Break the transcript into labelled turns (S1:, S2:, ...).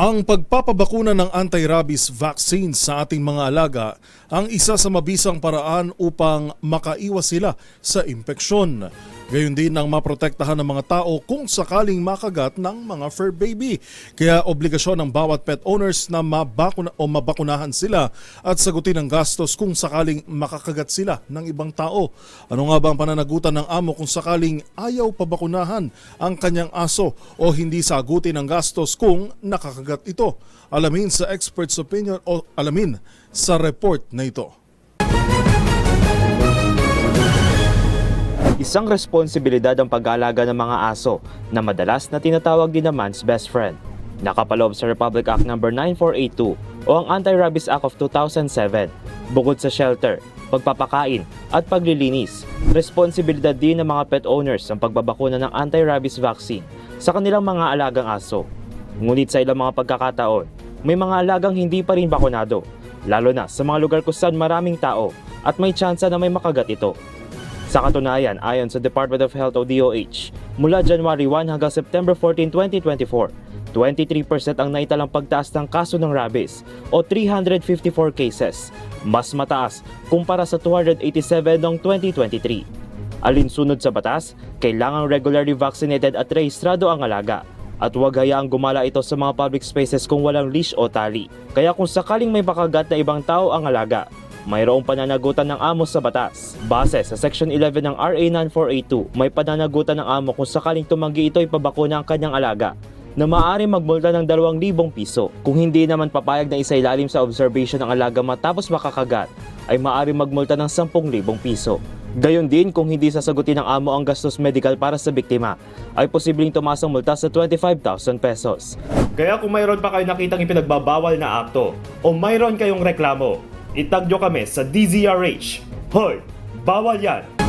S1: Ang pagpapabakuna ng anti-rabies vaccine sa ating mga alaga ang isa sa mabisang paraan upang makaiwas sila sa impeksyon. Gayon din ang maprotektahan ng mga tao kung sakaling makagat ng mga fur baby. Kaya obligasyon ng bawat pet owners na mabakunahan sila at sagutin ang gastos kung sakaling makakagat sila ng ibang tao. Ano nga ba ang pananagutan ng amo kung sakaling ayaw pabakunahan ang kanyang aso o hindi sagutin ang gastos kung nakakagat ito? Alamin sa expert's opinion o alamin sa report na ito.
S2: Isang responsibilidad ang pag-aalaga ng mga aso na madalas na tinatawag din na man's best friend. Nakapaloob sa Republic Act No. 9482 o ang Anti-Rabies Act of 2007. Bukod sa shelter, pagpapakain at paglilinis, responsibilidad din ng mga pet owners ang pagbabakuna ng anti-rabies vaccine sa kanilang mga alagang aso. Ngunit sa ilang mga pagkakataon, may mga alagang hindi pa rin bakunado, lalo na sa mga lugar kung saan maraming tao at may tsansa na may makagat ito. Sa katunayan, ayon sa Department of Health o DOH, mula January 1 hanggang September 14, 2024, 23% ang naitalang pagtaas ng kaso ng rabies o 354 cases, mas mataas kumpara sa 287 noong 2023. Alinsunod sa batas, kailangang regularly vaccinated at rehistrado ang alaga at huwag hayaang gumala ito sa mga public spaces kung walang leash o tali. Kaya kung sakaling may makagat na ibang tao ang alaga, mayroong pananagutan ng amo sa batas. Base sa Section 11 ng RA 9482, may pananagutan ng amo kung sakaling tumanggi ito ipabakuna ang kanyang alaga na maaari magmulta ng 2,000 piso. Kung hindi naman papayag na isailalim sa observation ng alaga matapos makakagat, ay maaari magmulta ng 10,000 piso. Gayon din kung hindi sasagutin ng amo ang gastos medical para sa biktima, ay posibleng tumaas ang multa sa 25,000 pesos. Kaya kung mayroon pa kayo nakitang ipinagbabawal na akto o mayroon kayong reklamo, itag nyo kami sa DZRH. Hoy! Bawal yan!